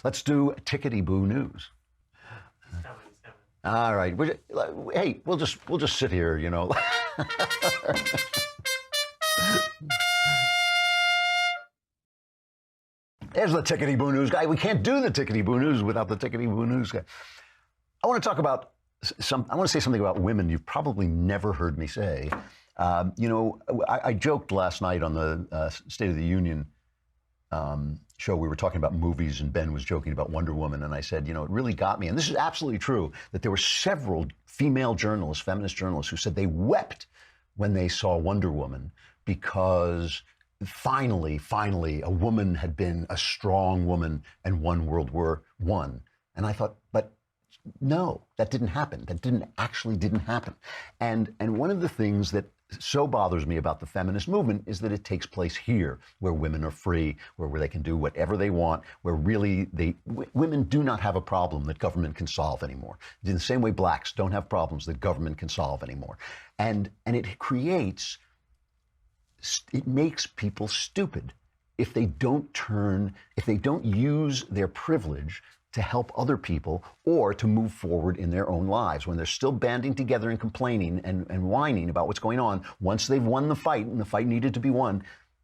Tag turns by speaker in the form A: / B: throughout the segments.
A: Let's do Tickety-Boo news. All right. Hey, we'll just sit here, you know. There's the Tickety-Boo news guy. We can't do the Tickety-Boo news without the Tickety-Boo news guy. I want to talk about I want to say something about women you've probably never heard me say. I joked last night on the State of the Union show. We were talking about movies, and Ben was joking about Wonder Woman, and I said, it really got me. And this is absolutely true, that there were several female journalists, feminist journalists, who said they wept when they saw Wonder Woman because finally, a woman had been a strong woman and won World War I. And I thought, but no, that didn't happen. That didn't happen. And one of the things that so bothers me about the feminist movement is that it takes place here, where women are free, where they can do whatever they want, where really women do not have a problem that government can solve anymore. In the same way blacks don't have problems that government can solve anymore. And it makes people stupid if they don't use their privilege to help other people or to move forward in their own lives. When they're still banding together and complaining and whining about what's going on, once they've won the fight, and the fight needed to be won,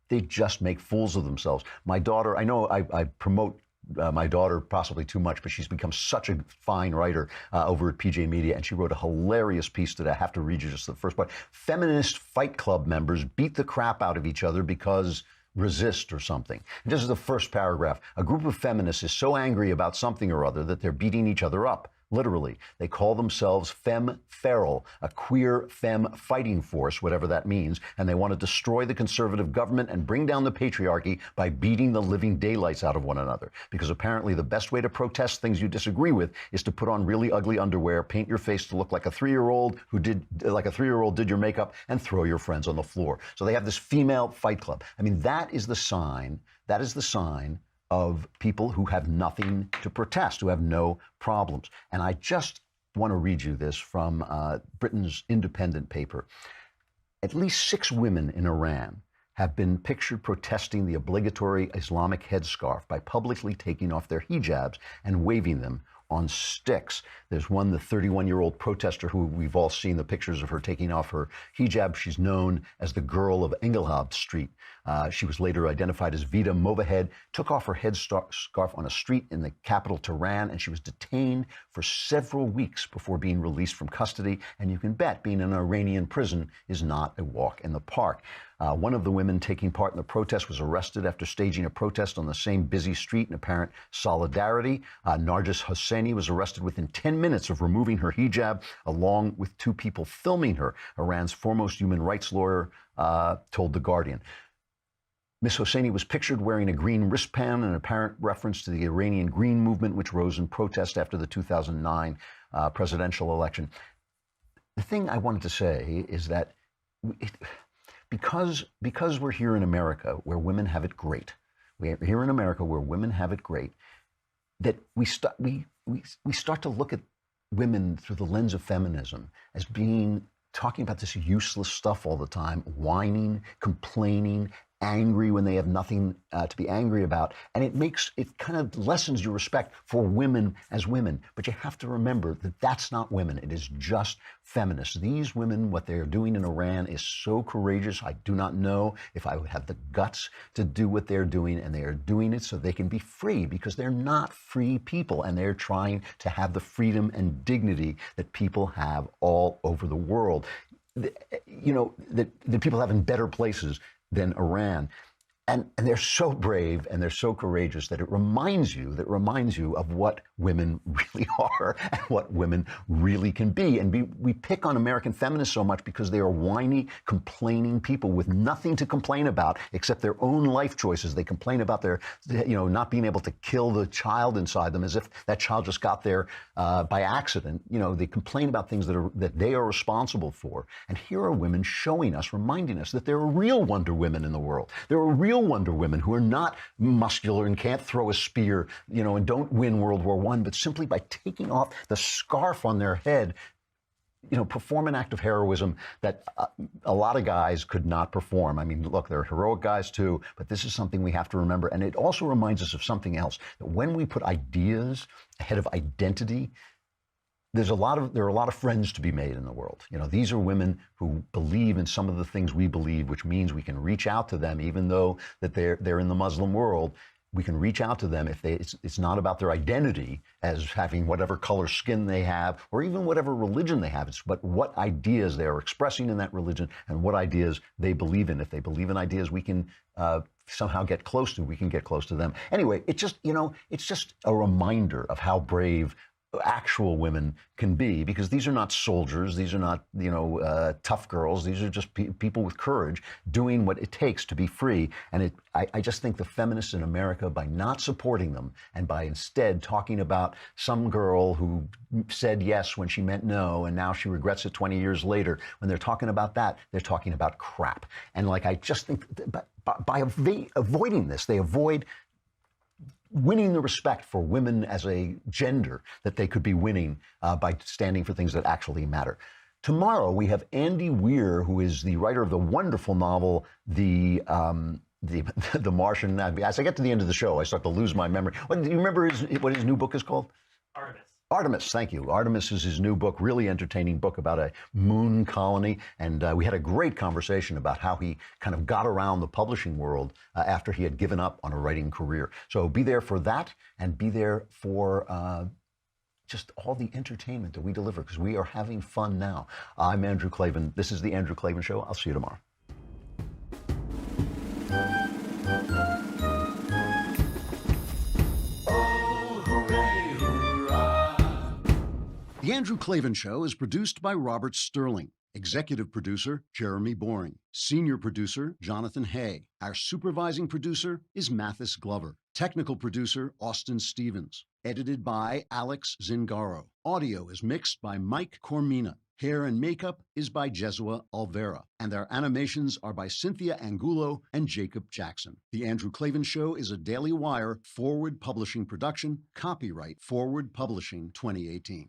A: they just make fools of themselves. My daughter, I know I promote my daughter possibly too much, but she's become such a fine writer over at PJ Media, and she wrote a hilarious piece that I have to read you just the first part. Feminist Fight Club members beat the crap out of each other because resist or something. This is the first paragraph. A group of feminists is so angry about something or other that they're beating each other up. Literally. They call themselves Femme Feral, a queer femme fighting force, whatever that means, and they want to destroy the conservative government and bring down the patriarchy by beating the living daylights out of one another. Because apparently the best way to protest things you disagree with is to put on really ugly underwear, paint your face to look like a three-year-old did your makeup, and throw your friends on the floor. So they have this female fight club. I mean, that is the sign of people who have nothing to protest, who have no problems. And I just want to read you this from Britain's Independent paper. At least 6 women in Iran have been pictured protesting the obligatory Islamic headscarf by publicly taking off their hijabs and waving them on sticks. There's one, the 31-year-old protester who we've all seen the pictures of her taking off her hijab. She's known as the Girl of Engelhard Street. She was later identified as Vida Movahed, took off her headscarf on a street in the capital, Tehran, and she was detained for several weeks before being released from custody. And you can bet being in an Iranian prison is not a walk in the park. One of the women taking part in the protest was arrested after staging a protest on the same busy street in apparent solidarity. Narges Hosseini was arrested within 10 minutes of removing her hijab, along with 2 people filming her, Iran's foremost human rights lawyer told The Guardian. Ms. Hosseini was pictured wearing a green wristband, an apparent reference to the Iranian Green Movement, which rose in protest after the 2009 presidential election. The thing I wanted to say is that because we're here in America where women have it great, that we start to look at women through the lens of feminism as talking about this useless stuff all the time, whining, complaining, angry when they have nothing to be angry about. And it kind of lessens your respect for women as women. But you have to remember that that's not women. It is just feminists. These women, what they're doing in Iran is so courageous. I do not know if I would have the guts to do what they're doing, and they are doing it so they can be free, because they're not free people, and they're trying to have the freedom and dignity that people have all over the world. That people have in better places than Iran. And they're so brave and they're so courageous that it reminds you of what women really are and what women really can be. And we pick on American feminists so much because they are whiny, complaining people with nothing to complain about except their own life choices. They complain about their, not being able to kill the child inside them as if that child just got there by accident. They complain about things that they are responsible for. And here are women showing us, reminding us that there are real Wonder Women in the world. There are real Wonder Women who are not muscular and can't throw a spear, and don't win World War I, but simply by taking off the scarf on their head, perform an act of heroism that a lot of guys could not perform. I mean, look, there are heroic guys too, but this is something we have to remember. And it also reminds us of something else, that when we put ideas ahead of identity, there are a lot of friends to be made in the world. These are women who believe in some of the things we believe, which means we can reach out to them, even though that they're in the Muslim world. We can reach out to them if it's not about their identity as having whatever color skin they have or even whatever religion they have. It's but what ideas they are expressing in that religion and what ideas they believe in. If they believe in ideas we can somehow get close to, we can get close to them. Anyway, it's just a reminder of how brave actual women can be, because these are not soldiers, these are not tough girls, these are just people with courage doing what it takes to be free. And I just think the feminists in America, by not supporting them and by instead talking about some girl who said yes when she meant no and now she regrets it 20 years later, when they're talking about that, they're talking about crap. And I just think by avoiding this, they avoid winning the respect for women as a gender that they could be winning by standing for things that actually matter. Tomorrow, we have Andy Weir, who is the writer of the wonderful novel, The Martian. As I get to the end of the show, I start to lose my memory. Do you remember what his new book is called?
B: Artemis.
A: Artemis, thank you. Artemis is his new book, really entertaining book about a moon colony. And we had a great conversation about how he kind of got around the publishing world after he had given up on a writing career. So be there for that, and be there for just all the entertainment that we deliver, because we are having fun now. I'm Andrew Klavan. This is The Andrew Klavan Show. I'll see you tomorrow. The Andrew Klavan Show is produced by Robert Sterling. Executive producer, Jeremy Boring. Senior producer, Jonathan Hay. Our supervising producer is Mathis Glover. Technical producer, Austin Stevens. Edited by Alex Zingaro. Audio is mixed by Mike Cormina. Hair and makeup is by Jesua Alvera. And our animations are by Cynthia Angulo and Jacob Jackson. The Andrew Klavan Show is a Daily Wire Forward Publishing production. Copyright Forward Publishing 2018.